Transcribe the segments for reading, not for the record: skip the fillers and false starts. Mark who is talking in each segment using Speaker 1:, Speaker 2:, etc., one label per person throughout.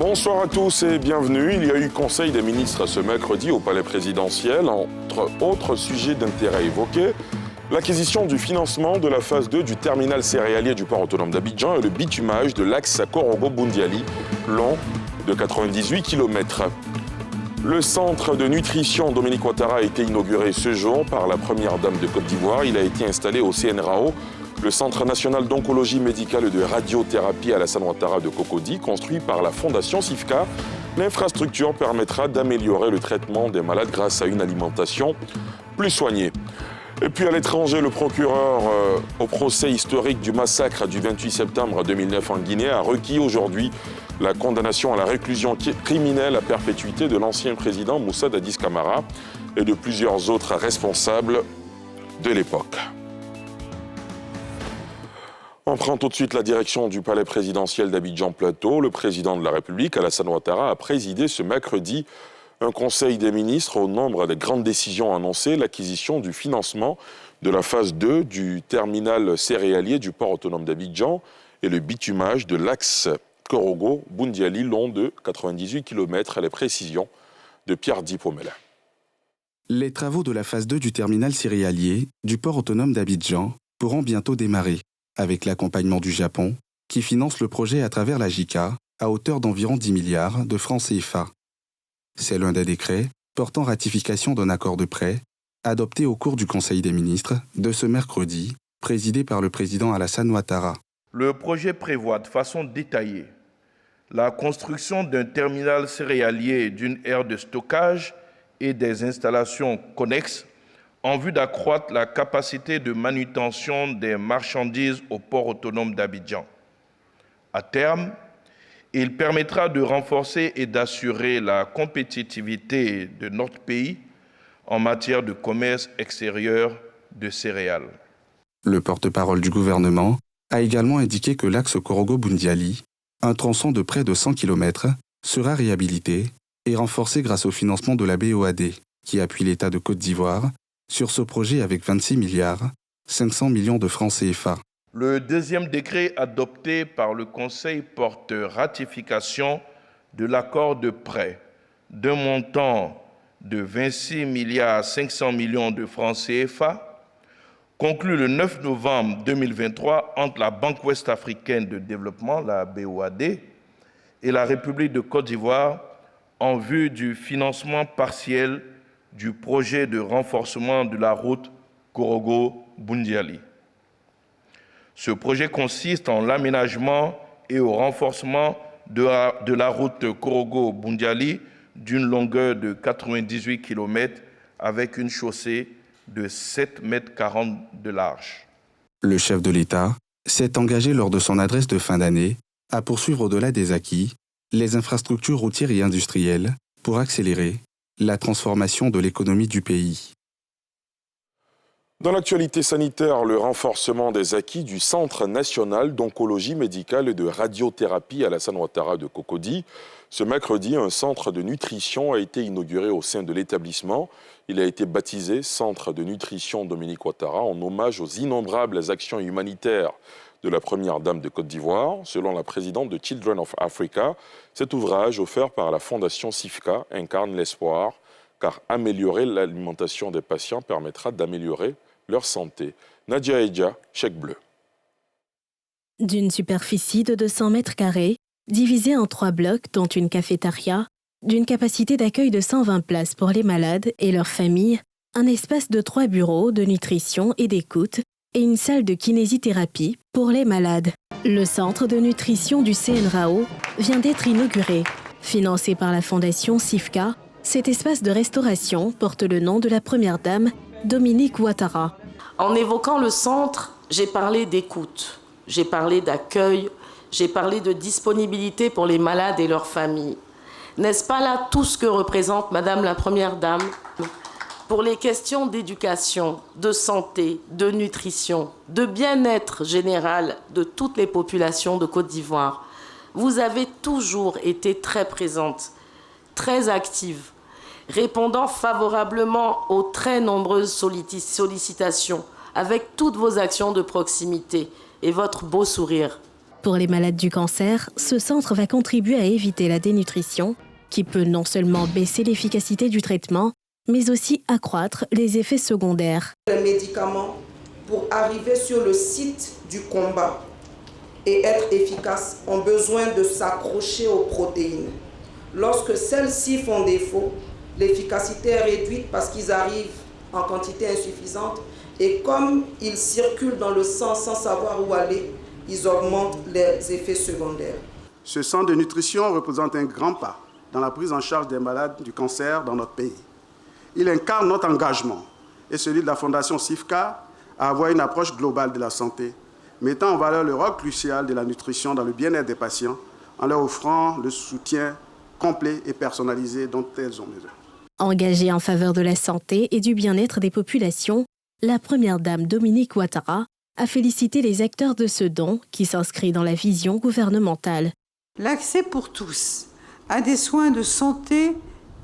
Speaker 1: Bonsoir à tous et bienvenue. Il y a eu Conseil des ministres ce mercredi au Palais présidentiel. Entre autres sujets d'intérêt évoqués, l'acquisition du financement de la phase 2 du terminal céréalier du port autonome d'Abidjan et le bitumage de l'axe Korogo-Boundiali, long de 98 km. Le centre de nutrition Dominique Ouattara a été inauguré ce jour par la première dame de Côte d'Ivoire. Il a été installé au CNRAO, le Centre national d'oncologie médicale et de radiothérapie Alassane Ouattara de Cocody, construit par la Fondation CIFCA. L'infrastructure permettra d'améliorer le traitement des malades grâce à une alimentation plus soignée. Et puis à l'étranger, le procureur au procès historique du massacre du 28 septembre 2009 en Guinée a requis aujourd'hui la condamnation à la réclusion criminelle à perpétuité de l'ancien président Moussa Dadis Camara et de plusieurs autres responsables de l'époque. On prend tout de suite la direction du palais présidentiel d'Abidjan-Plateau. Le président de la République, Alassane Ouattara, a présidé ce mercredi un conseil des ministres au nombre des grandes décisions annoncées, l'acquisition du financement de la phase 2 du terminal céréalier du port autonome d'Abidjan et le bitumage de l'axe Korogo-Boundiali long de 98 km. Les précisions de Pierre Dipomela.
Speaker 2: Les travaux de la phase 2 du terminal céréalier du port autonome d'Abidjan pourront bientôt démarrer, avec l'accompagnement du Japon, qui finance le projet à travers la JICA à hauteur d'environ 10 milliards de francs CFA. C'est l'un des décrets portant ratification d'un accord de prêt adopté au cours du Conseil des ministres de ce mercredi, présidé par le président Alassane Ouattara.
Speaker 3: Le projet prévoit de façon détaillée la construction d'un terminal céréalier, d'une aire de stockage et des installations connexes en vue d'accroître la capacité de manutention des marchandises au port autonome d'Abidjan. À terme, il permettra de renforcer et d'assurer la compétitivité de notre pays en matière de commerce extérieur de céréales.
Speaker 2: Le porte-parole du gouvernement a également indiqué que l'axe Korogo-Boundiali, un tronçon de près de 100 km, sera réhabilité et renforcé grâce au financement de la BOAD, qui appuie l'État de Côte d'Ivoire sur ce projet avec 26 milliards 500 millions de francs CFA.
Speaker 3: Le deuxième décret adopté par le Conseil porte ratification de l'accord de prêt d'un montant de 26 milliards 500 millions de francs CFA, conclu le 9 novembre 2023 entre la Banque ouest-africaine de développement, la BOAD, et la République de Côte d'Ivoire en vue du financement partiel du projet de renforcement de la route Korogo-Boundiali. Ce projet consiste en l'aménagement et au renforcement de la route Korogo-Boundiali d'une longueur de 98 km avec une chaussée de 7,40 m de large.
Speaker 2: Le chef de l'État s'est engagé lors de son adresse de fin d'année à poursuivre au-delà des acquis les infrastructures routières et industrielles pour accélérer la transformation de l'économie du pays.
Speaker 1: Dans l'actualité sanitaire, le renforcement des acquis du Centre national d'oncologie médicale et de radiothérapie Alassane Ouattara de Cocody. Ce mercredi, un centre de nutrition a été inauguré au sein de l'établissement. Il a été baptisé Centre de nutrition Dominique Ouattara en hommage aux innombrables actions humanitaires de la première dame de Côte d'Ivoire. Selon la présidente de Children of Africa, cet ouvrage offert par la Fondation CIFCA incarne l'espoir, car améliorer l'alimentation des patients permettra d'améliorer leur santé. Nadia Edja, Chèque Bleu.
Speaker 4: D'une superficie de 200 mètres carrés, divisée en 3 blocs dont une cafétéria, d'une capacité d'accueil de 120 places pour les malades et leurs familles, un espace de 3 bureaux de nutrition et d'écoute et une salle de kinésithérapie pour les malades. Le centre de nutrition du CNRAO vient d'être inauguré. Financé par la Fondation CIFCA, cet espace de restauration porte le nom de la première dame, Dominique Ouattara.
Speaker 5: En évoquant le centre, j'ai parlé d'écoute, j'ai parlé d'accueil, j'ai parlé de disponibilité pour les malades et leurs familles. N'est-ce pas là tout ce que représente Madame la Première Dame ? Pour les questions d'éducation, de santé, de nutrition, de bien-être général de toutes les populations de Côte d'Ivoire, vous avez toujours été très présente, très active, répondant favorablement aux très nombreuses sollicitations avec toutes vos actions de proximité et votre beau sourire.
Speaker 4: Pour les malades du cancer, ce centre va contribuer à éviter la dénutrition, qui peut non seulement baisser l'efficacité du traitement, mais aussi accroître les effets secondaires.
Speaker 6: Les médicaments pour arriver sur le site du combat et être efficaces ont besoin de s'accrocher aux protéines. Lorsque celles-ci font défaut, l'efficacité est réduite parce qu'ils arrivent en quantité insuffisante et comme ils circulent dans le sang sans savoir où aller, ils augmentent les effets secondaires.
Speaker 7: Ce centre de nutrition représente un grand pas dans la prise en charge des malades du cancer dans notre pays. Il incarne notre engagement et celui de la Fondation CIFCA à avoir une approche globale de la santé, mettant en valeur le rôle crucial de la nutrition dans le bien-être des patients en leur offrant le soutien complet et personnalisé dont elles ont besoin.
Speaker 4: Engagée en faveur de la santé et du bien-être des populations, la première dame Dominique Ouattara a félicité les acteurs de ce don qui s'inscrit dans la vision gouvernementale.
Speaker 8: L'accès pour tous à des soins de santé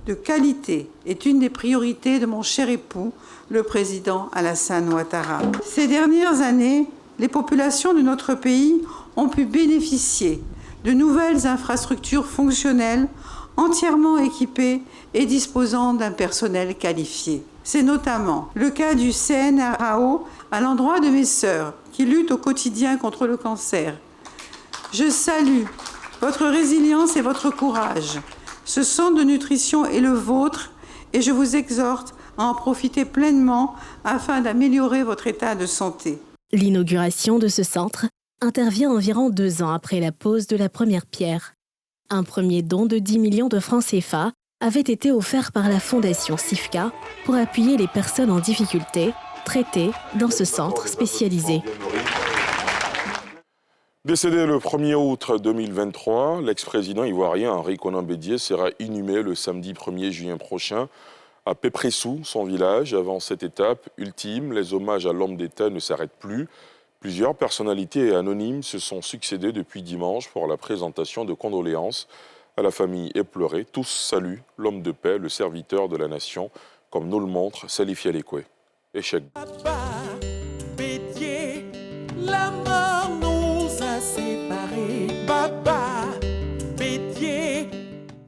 Speaker 8: de qualité est une des priorités de mon cher époux, le président Alassane Ouattara. Ces dernières années, les populations de notre pays ont pu bénéficier de nouvelles infrastructures fonctionnelles, entièrement équipées et disposant d'un personnel qualifié. C'est notamment le cas du CNRAO à l'endroit de mes sœurs qui luttent au quotidien contre le cancer. Je salue votre résilience et votre courage. Ce centre de nutrition est le vôtre et je vous exhorte à en profiter pleinement afin d'améliorer votre état de santé.
Speaker 4: L'inauguration de ce centre intervient environ 2 ans après la pose de la première pierre. Un premier don de 10 millions de francs CFA avait été offert par la Fondation CIFCA pour appuyer les personnes en difficulté traitées dans ce centre spécialisé.
Speaker 1: Décédé le 1er août 2023, l'ex-président ivoirien Henri Konan Bédié sera inhumé le samedi 1er juin prochain à Pépressou, son village. Avant cette étape ultime, les hommages à l'homme d'État ne s'arrêtent plus. Plusieurs personnalités anonymes se sont succédées depuis dimanche pour la présentation de condoléances à la famille éplorée. Tous saluent l'homme de paix, le serviteur de la nation, comme nous le montre Salif Yalekwe. Échec.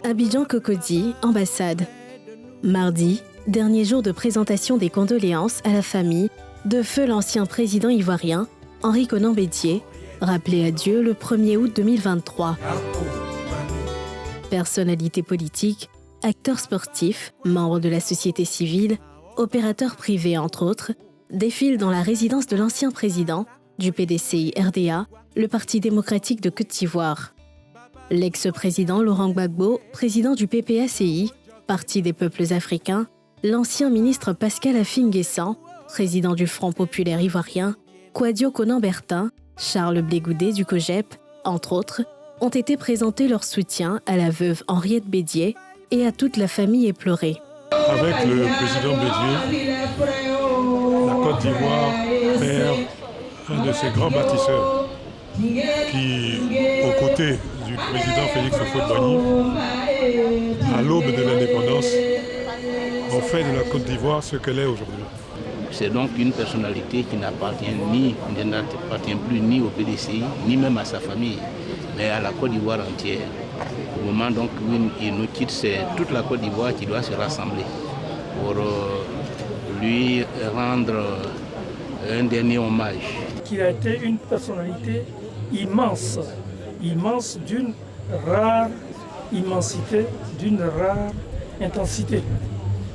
Speaker 4: Abidjan Cocody, ambassade. Mardi, dernier jour de présentation des condoléances à la famille de feu l'ancien président ivoirien Henri Konan Bédié, rappelé à Dieu le 1er août 2023. Personnalités politiques, acteurs sportifs, membres de la société civile, opérateurs privés entre autres, défilent dans la résidence de l'ancien président du PDCI-RDA, le Parti démocratique de Côte d'Ivoire. L'ex-président Laurent Gbagbo, président du PPACI, Parti des peuples africains, l'ancien ministre Pascal Affi-N'Guessan, président du Front populaire ivoirien, Kouadio Konan Bertin, Charles Blé-Goudé du COGEP, entre autres, ont été présentés leur soutien à la veuve Henriette Bédié et à toute la famille éplorée.
Speaker 9: Avec le président Bédié, la Côte d'Ivoire perd un de ses grands bâtisseurs qui, aux côtés du président Félix Houphouët-Boigny, à l'aube de l'indépendance, ont fait de la Côte d'Ivoire ce qu'elle est aujourd'hui.
Speaker 10: C'est donc une personnalité qui n'appartient plus ni au PDCI, ni même à sa famille, mais à la Côte d'Ivoire entière. Au moment donc où il nous quitte, c'est toute la Côte d'Ivoire qui doit se rassembler pour lui rendre un dernier hommage.
Speaker 11: Il a été une personnalité immense, immense d'une rare immensité, d'une rare intensité.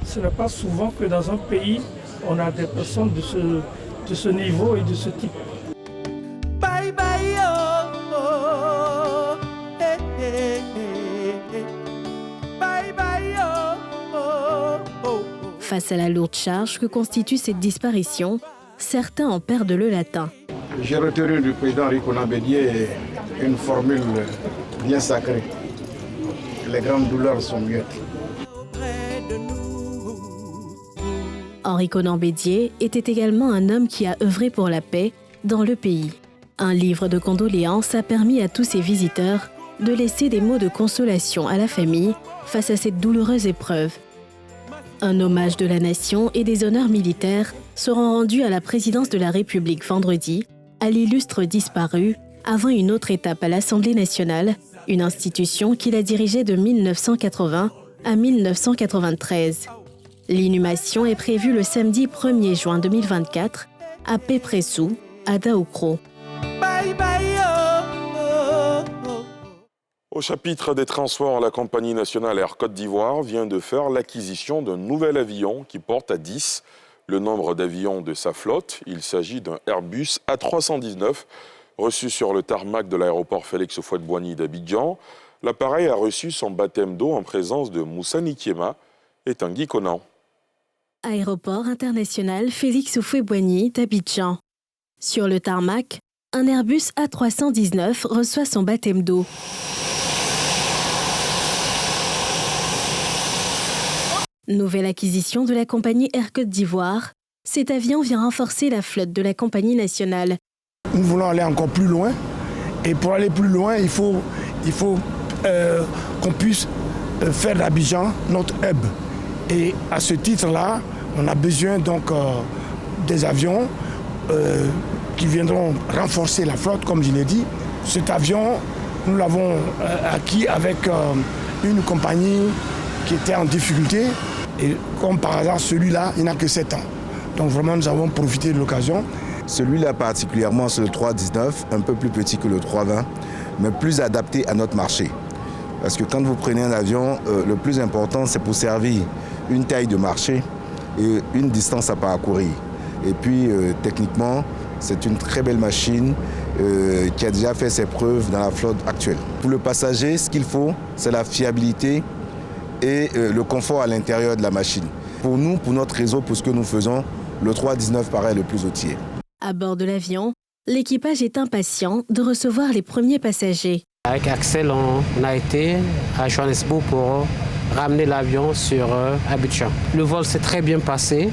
Speaker 11: Ce n'est pas souvent que dans un pays, on a des personnes de ce niveau et de ce type.
Speaker 12: Bye bye, oh, oh, hey, hey, hey. Bye bye, oh, oh, oh.
Speaker 4: Face à la lourde charge que constitue cette disparition, certains en perdent le latin.
Speaker 7: J'ai retenu du président Henri Konan Bédié une formule bien sacrée. Les grandes douleurs sont muettes.
Speaker 4: Henri Konan Bédié était également un homme qui a œuvré pour la paix dans le pays. Un livre de condoléances a permis à tous ses visiteurs de laisser des mots de consolation à la famille face à cette douloureuse épreuve. Un hommage de la nation et des honneurs militaires seront rendus à la présidence de la République vendredi à l'illustre disparu avant une autre étape à l'Assemblée nationale, une institution qu'il a dirigée de 1980 à 1993. L'inhumation est prévue le samedi 1er juin 2024 à Pépressou, à Daoukro.
Speaker 12: Bye bye,
Speaker 1: Au chapitre des transports, la compagnie nationale Air Côte d'Ivoire vient de faire l'acquisition d'un nouvel avion qui porte à 10 le nombre d'avions de sa flotte. Il s'agit d'un Airbus A319 reçu sur le tarmac de l'aéroport Félix Houphouët-Boigny d'Abidjan. L'appareil a reçu son baptême d'eau en présence de Moussa Nikiema et Tanguy Konan.
Speaker 4: Aéroport international Félix Houphouët-Boigny d'Abidjan. Sur le tarmac, un Airbus A319 reçoit son baptême d'eau. Nouvelle acquisition de la compagnie Air Côte d'Ivoire, cet avion vient renforcer la flotte de la compagnie nationale.
Speaker 13: Nous voulons aller encore plus loin et pour aller plus loin, il faut qu'on puisse faire d'Abidjan notre hub. Et à ce titre-là, on a besoin donc des avions qui viendront renforcer la flotte, comme je l'ai dit. Cet avion, nous l'avons acquis avec une compagnie qui était en difficulté. Et comme par hasard, celui-là, il n'a que 7 ans. Donc vraiment, nous avons profité de l'occasion.
Speaker 14: Celui-là particulièrement, c'est le 319, un peu plus petit que le 320, mais plus adapté à notre marché. Parce que quand vous prenez un avion, le plus important, c'est pour servir une taille de marché et une distance à parcourir. Et puis, techniquement, c'est une très belle machine qui a déjà fait ses preuves dans la flotte actuelle. Pour le passager, ce qu'il faut, c'est la fiabilité et le confort à l'intérieur de la machine. Pour nous, pour notre réseau, pour ce que nous faisons, le 319 paraît le plus outillé.
Speaker 4: À bord de l'avion, l'équipage est impatient de recevoir les premiers passagers.
Speaker 15: Avec Axel, on a été à Johannesburg pour ramener l'avion sur Abidjan. Le vol s'est très bien passé.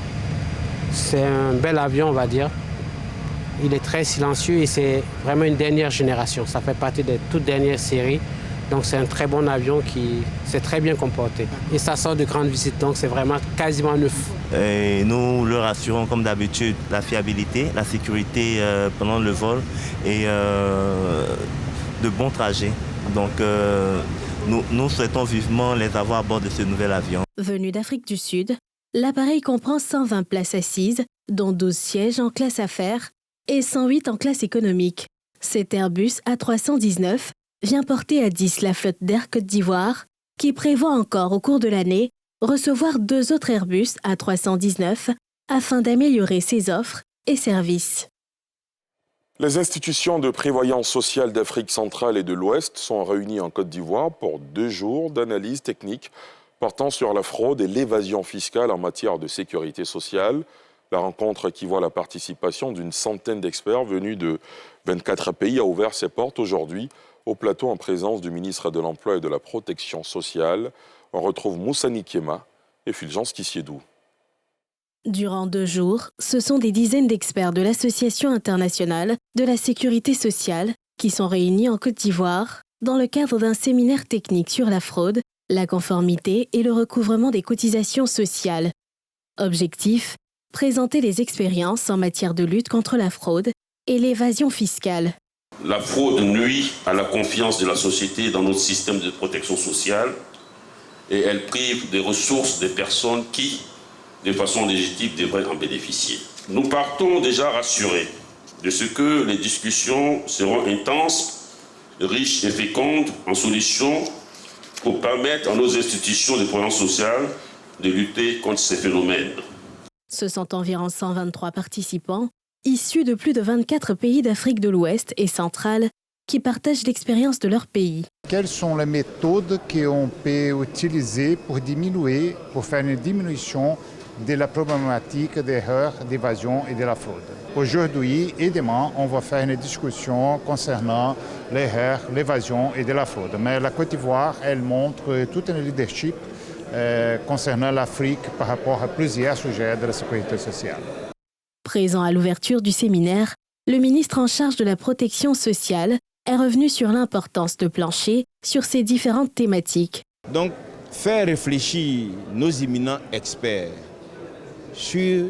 Speaker 15: C'est un bel avion, on va dire. Il est très silencieux et c'est vraiment une dernière génération. Ça fait partie des toutes dernières séries. Donc c'est un très bon avion qui s'est très bien comporté. Et ça sort de grandes visites, donc c'est vraiment quasiment neuf.
Speaker 16: Et nous leur assurons comme d'habitude la fiabilité, la sécurité pendant le vol et de bons trajets. Donc nous souhaitons vivement les avoir à bord de ce nouvel avion.
Speaker 4: Venu d'Afrique du Sud, l'appareil comprend 120 places assises, dont 12 sièges en classe affaires et 108 en classe économique. Cet Airbus A319 vient porter à 10 la flotte d'Air Côte d'Ivoire, qui prévoit encore au cours de l'année recevoir 2 autres Airbus A319 afin d'améliorer ses offres et services.
Speaker 1: Les institutions de prévoyance sociale d'Afrique centrale et de l'Ouest sont réunies en Côte d'Ivoire pour 2 jours d'analyse technique portant sur la fraude et l'évasion fiscale en matière de sécurité sociale. La rencontre qui voit la participation d'une centaine d'experts venus de 24 pays a ouvert ses portes aujourd'hui au plateau en présence du ministre de l'Emploi et de la Protection sociale. On retrouve Moussa Nikiema et Fulgence Kissiedou.
Speaker 4: Durant 2 jours, ce sont des dizaines d'experts de l'Association internationale de la sécurité sociale qui sont réunis en Côte d'Ivoire dans le cadre d'un séminaire technique sur la fraude, la conformité et le recouvrement des cotisations sociales. Objectif : présenter les expériences en matière de lutte contre la fraude et l'évasion fiscale.
Speaker 17: La fraude nuit à la confiance de la société dans notre système de protection sociale et elle prive des ressources des personnes qui, de façon légitime, devraient en bénéficier. Nous partons déjà rassurés de ce que les discussions seront intenses, riches et fécondes en solutions pour permettre à nos institutions de protection sociale de lutter contre ces phénomènes.
Speaker 4: Ce sont environ 123 participants issus de plus de 24 pays d'Afrique de l'Ouest et centrale qui partagent l'expérience de leur pays.
Speaker 18: Quelles sont les méthodes qu'on peut utiliser pour diminuer, pour faire une diminution de la problématique des erreurs, d'évasion et de la fraude? Aujourd'hui et demain, on va faire une discussion concernant les erreurs, l'évasion et de la fraude. Mais la Côte d'Ivoire, elle montre tout un leadership concernant l'Afrique par rapport à plusieurs sujets de la sécurité sociale.
Speaker 4: Présent à l'ouverture du séminaire, le ministre en charge de la protection sociale est revenu sur l'importance de plancher sur ces différentes thématiques.
Speaker 19: Donc, faire réfléchir nos éminents experts sur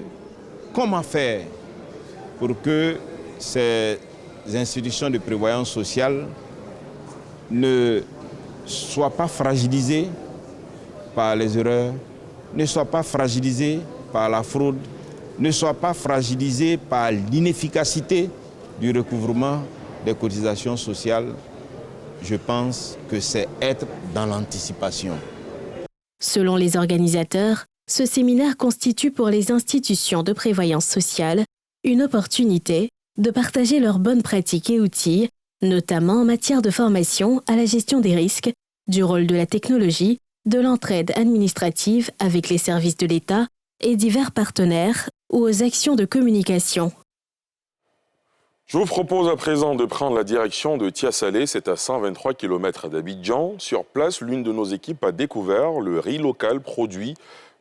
Speaker 19: comment faire pour que ces institutions de prévoyance sociale ne soient pas fragilisées par les erreurs, ne soient pas fragilisées par la fraude, ne soient pas fragilisées par l'inefficacité du recouvrement des cotisations sociales. Je pense que c'est être dans l'anticipation.
Speaker 4: Selon les organisateurs, ce séminaire constitue pour les institutions de prévoyance sociale une opportunité de partager leurs bonnes pratiques et outils, notamment en matière de formation à la gestion des risques, du rôle de la technologie, de l'entraide administrative avec les services de l'État et divers partenaires ou aux actions de communication.
Speaker 1: Je vous propose à présent de prendre la direction de Tiasalé, c'est à 123 km d'Abidjan. Sur place, l'une de nos équipes a découvert le riz local produit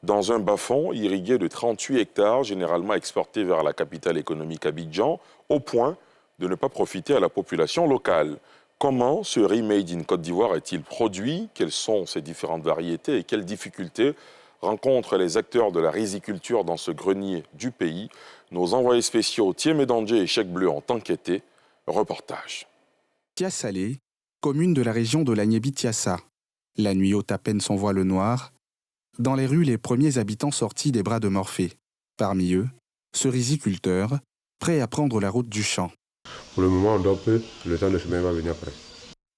Speaker 1: dans un bas-fond irrigué de 38 hectares, généralement exporté vers la capitale économique Abidjan, au point de ne pas profiter à la population locale. Comment ce riz made in Côte d'Ivoire est-il produit? Quelles sont ses différentes variétés et quelles difficultés rencontrent les acteurs de la riziculture dans ce grenier du pays? Nos envoyés spéciaux Thiemé Dandje et Chèque Bleu ont enquêté. Reportage.
Speaker 2: Tiasalé, commune de la région de l'Agnébi-Tiassa. La nuit ôte à peine son voile noir. Dans les rues, les premiers habitants sortis des bras de Morphée. Parmi eux, ce riziculteur, prêt à prendre la route du champ.
Speaker 20: Pour le moment, on dort peu, le temps de chemin va venir après.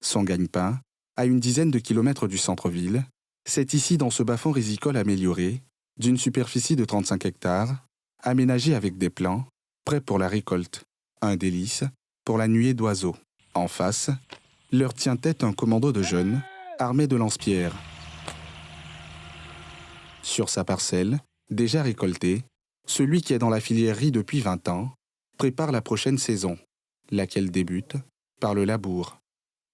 Speaker 2: Son gagne-pain, à une dizaine de kilomètres du centre-ville, c'est ici dans ce bas-fond rizicole amélioré, d'une superficie de 35 hectares, aménagé avec des plants, prêts pour la récolte. Un délice pour la nuée d'oiseaux. En face, leur tient tête un commando de jeunes, armé de lance-pierres. Sur sa parcelle, déjà récoltée, celui qui est dans la filière riz depuis 20 ans prépare la prochaine saison, laquelle débute par le labour.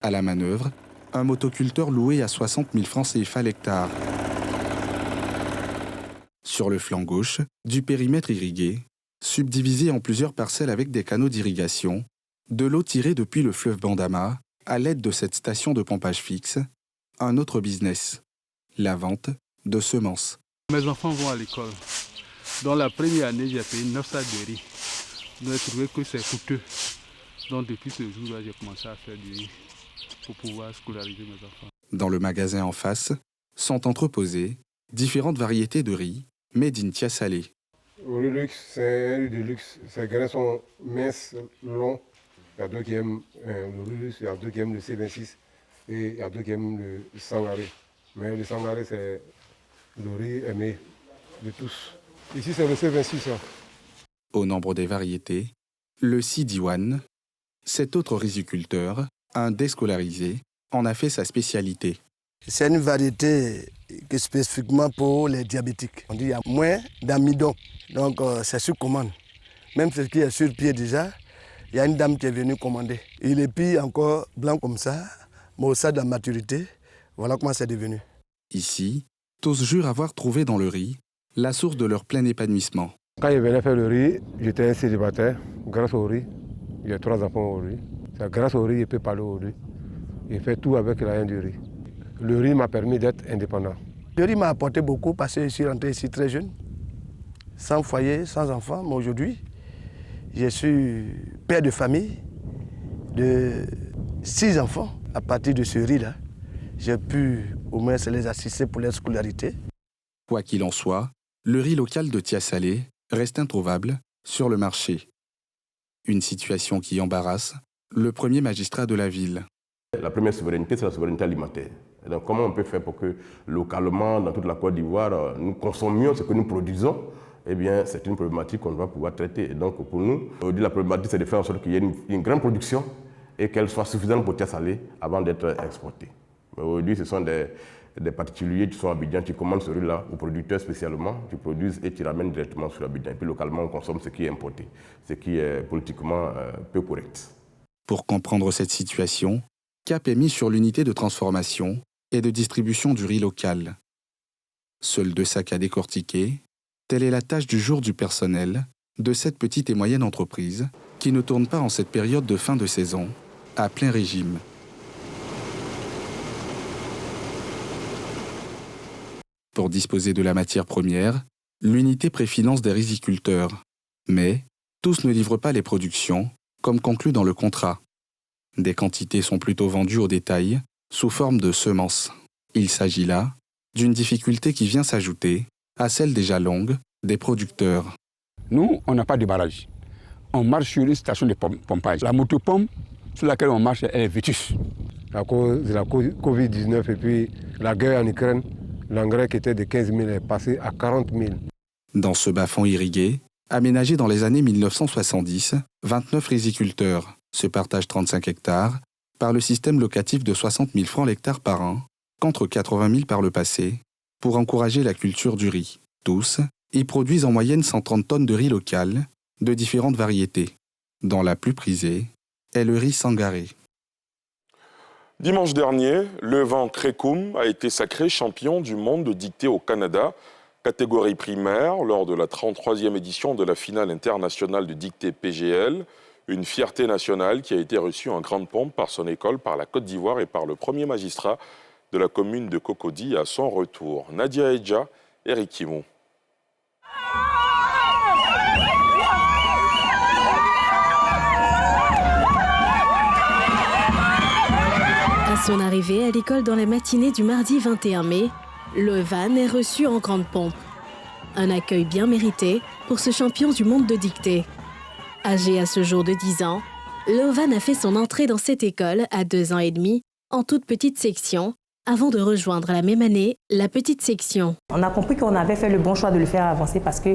Speaker 2: À la manœuvre, un motoculteur loué à 60 000 francs CFA l'hectare. Sur le flanc gauche, du périmètre irrigué, subdivisé en plusieurs parcelles avec des canaux d'irrigation, de l'eau tirée depuis le fleuve Bandama, à l'aide de cette station de pompage fixe, un autre business, la vente de semences.
Speaker 21: Mes enfants vont à l'école. Dans la première année, j'ai payé 9 sacs de riz. J'ai trouvé que c'est coûteux. Donc depuis ce jour-là, j'ai commencé à faire du riz pour pouvoir scolariser mes enfants.
Speaker 2: Dans le magasin en face, sont entreposées différentes variétés de riz made in Tiasalé.
Speaker 20: Le riz luxe, c'est un riz de luxe. Ses grains sont minces, longs. Il y a d'autres qui aiment le riz luxe, il y a d'autres qui aiment le C26 et il y a d'autres qui aiment le sangaré. Mais le sangaré, c'est le riz aimé de tous. Ici, c'est le C26.
Speaker 2: Au nombre des variétés, le Sidiwan, cet autre riziculteur, un déscolarisé, en a fait sa spécialité.
Speaker 22: C'est une variété qui est spécifiquement pour les diabétiques. On dit qu'il y a moins d'amidon, donc c'est sur commande. Même ce qui est sur pied déjà, il y a une dame qui est venue commander. Il est puis encore blanc comme ça, mais au stade de la maturité, voilà comment c'est devenu.
Speaker 2: Ici, tous jurent avoir trouvé dans le riz la source de leur plein épanouissement.
Speaker 20: Quand je venais faire le riz, j'étais un célibataire. Grâce au riz, j'ai 3 enfants au riz. C'est grâce au riz, je peux parler au riz. Je fais tout avec l'argent du riz. Le riz m'a permis d'être indépendant.
Speaker 22: Le riz m'a apporté beaucoup parce que je suis rentré ici très jeune, sans foyer, sans enfant. Mais aujourd'hui, je suis père de famille de 6 enfants. À partir de ce riz-là, j'ai pu au moins les assister pour leur scolarité.
Speaker 2: Quoi qu'il en soit, le riz local de Tiasalé reste introuvable sur le marché. Une situation qui embarrasse le premier magistrat de la ville.
Speaker 20: La première souveraineté, c'est la souveraineté alimentaire. Et donc, comment on peut faire pour que localement, dans toute la Côte d'Ivoire, nous consommions ce que nous produisons? Eh bien, c'est une problématique qu'on va pouvoir traiter. Et donc, pour nous, aujourd'hui, la problématique, c'est de faire en sorte qu'il y ait une grande production et qu'elle soit suffisante pour Tiasalé avant d'être exportée. Mais aujourd'hui, ce sont des particuliers qui sont à Abidjan, qui commandent ce riz-là, aux producteurs spécialement, qui produisent et qui ramènent directement sur Abidjan. Et puis localement, on consomme ce qui est importé, ce qui est politiquement peu correct.
Speaker 2: Pour comprendre cette situation, cap est mis sur l'unité de transformation et de distribution du riz local. Seuls 2 sacs à décortiquer, telle est la tâche du jour du personnel de cette petite et moyenne entreprise qui ne tourne pas en cette période de fin de saison, à plein régime. Pour disposer de la matière première, l'unité préfinance des riziculteurs. Mais tous ne livrent pas les productions comme conclu dans le contrat. Des quantités sont plutôt vendues au détail, sous forme de semences. Il s'agit là d'une difficulté qui vient s'ajouter à celle déjà longue des producteurs.
Speaker 3: Nous, on n'a pas de barrage. On marche sur une station de pompage. La motopompe sur laquelle on marche, elle est vétuste.
Speaker 5: À cause de la Covid-19 et puis la guerre en Ukraine, l'engrais qui était de 15 000 est passé à 40 000.
Speaker 2: Dans ce bas-fond irrigué, aménagé dans les années 1970, 29 riziculteurs se partagent 35 hectares par le système locatif de 60 000 francs l'hectare par an, contre 80 000 par le passé, pour encourager la culture du riz. Tous y produisent en moyenne 130 tonnes de riz local, de différentes variétés, dont la plus prisée est le riz sangaré.
Speaker 1: Dimanche dernier, le vent Crécoum a été sacré champion du monde de dictée au Canada, catégorie primaire, lors de la 33e édition de la finale internationale de dictée PGL, une fierté nationale qui a été reçue en grande pompe par son école, par la Côte d'Ivoire et par le premier magistrat de la commune de Cocody à son retour. Nadia Edja et Ricky Mou.
Speaker 4: À son arrivée à l'école dans la matinée du mardi 21 mai, Lovan est reçu en grande pompe. Un accueil bien mérité pour ce champion du monde de dictée. Âgé à ce jour de 10 ans, Lovan a fait son entrée dans cette école à 2 ans et demi en toute petite section, avant de rejoindre la même année la petite section.
Speaker 23: On a compris qu'on avait fait le bon choix de le faire avancer parce que,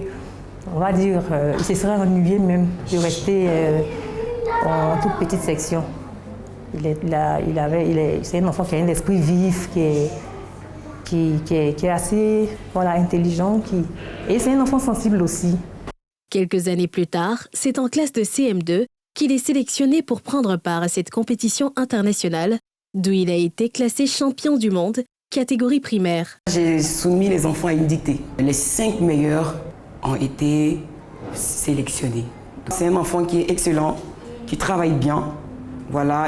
Speaker 23: on va dire, il se serait ennuyé même de rester en toute petite section. C'est un enfant qui a un esprit vif, qui est assez intelligent, et c'est un enfant sensible aussi.
Speaker 4: Quelques années plus tard, c'est en classe de CM2 qu'il est sélectionné pour prendre part à cette compétition internationale, d'où il a été classé champion du monde, catégorie primaire.
Speaker 24: J'ai soumis les enfants à une dictée. Les 5 meilleurs ont été sélectionnés. C'est un enfant qui est excellent, qui travaille bien,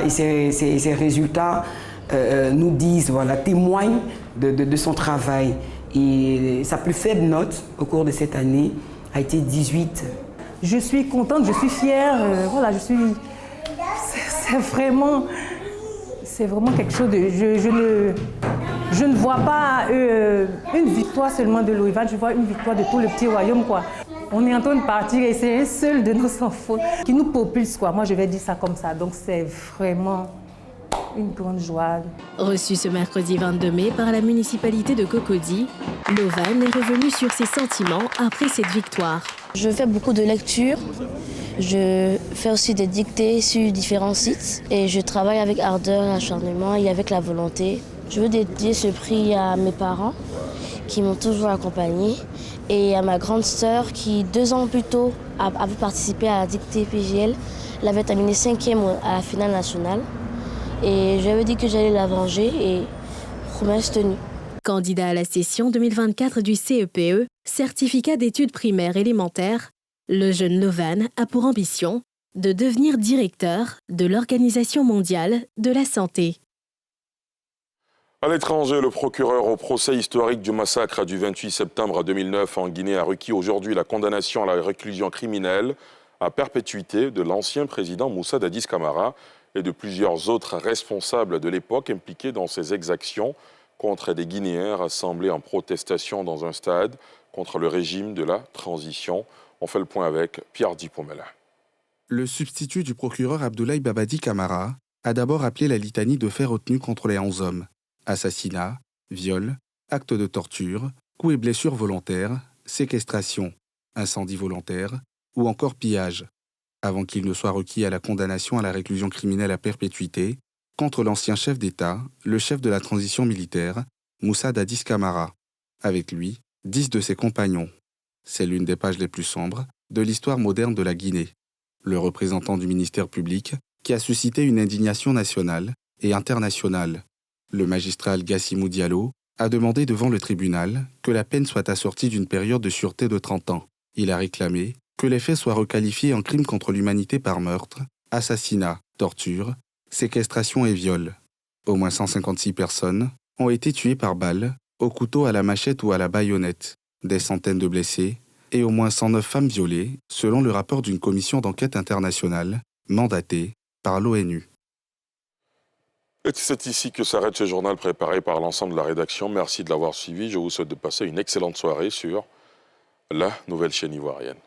Speaker 24: et ses résultats nous disent, témoignent de son travail. Et sa plus faible note au cours de cette année a été 18.
Speaker 23: Je suis contente, je suis fière, c'est vraiment quelque chose de... Je ne vois pas une victoire seulement de Lovan, je vois une victoire de tout le petit royaume, quoi. On est en train de partir et c'est un seul de nos enfants qui nous propulse, quoi. Moi, je vais dire ça comme ça. Donc, c'est vraiment une grande joie.
Speaker 4: Reçu ce mercredi 22 mai par la municipalité de Cocody, Lovan est revenu sur ses sentiments après cette victoire.
Speaker 25: Je fais beaucoup de lectures. Je fais aussi des dictées sur différents sites et je travaille avec ardeur, acharnement et avec la volonté. Je veux dédier ce prix à mes parents qui m'ont toujours accompagnée et à ma grande sœur qui, 2 ans plus tôt, avait participé à la dictée PGL. Elle avait terminé 5e à la finale nationale et je lui avais dit que j'allais la venger et promesse tenue.
Speaker 4: Candidat à la session 2024 du CEPE, certificat d'études primaires élémentaires, le jeune Lovan a pour ambition de devenir directeur de l'Organisation mondiale de la santé.
Speaker 1: À l'étranger, le procureur au procès historique du massacre du 28 septembre 2009 en Guinée a requis aujourd'hui la condamnation à la réclusion criminelle à perpétuité de l'ancien président Moussa Dadis Camara et de plusieurs autres responsables de l'époque impliqués dans ces exactions contre des Guinéens rassemblés en protestation dans un stade contre le régime de la transition. On fait le point avec Pierre Dipomela.
Speaker 2: Le substitut du procureur Abdoulaye Babadi Camara a d'abord appelé la litanie de faits retenus contre les 11 hommes. Assassinat, viol, actes de torture, coups et blessures volontaires, séquestration, incendie volontaire ou encore pillage, avant qu'il ne soit requis à la condamnation à la réclusion criminelle à perpétuité contre l'ancien chef d'État, le chef de la transition militaire, Moussa Dadis Camara. Avec lui, 10 de ses compagnons. C'est l'une des pages les plus sombres de l'histoire moderne de la Guinée. Le représentant du ministère public qui a suscité une indignation nationale et internationale. Le magistrat Gassimou Diallo a demandé devant le tribunal que la peine soit assortie d'une période de sûreté de 30 ans. Il a réclamé que les faits soient requalifiés en crimes contre l'humanité par meurtre, assassinat, torture, séquestration et viol. Au moins 156 personnes ont été tuées par balle, au couteau, à la machette ou à la baïonnette, des centaines de blessés et au moins 109 femmes violées, selon le rapport d'une commission d'enquête internationale mandaté par l'ONU.
Speaker 1: Et c'est ici que s'arrête ce journal préparé par l'ensemble de la rédaction. Merci de l'avoir suivi. Je vous souhaite de passer une excellente soirée sur la nouvelle chaîne ivoirienne.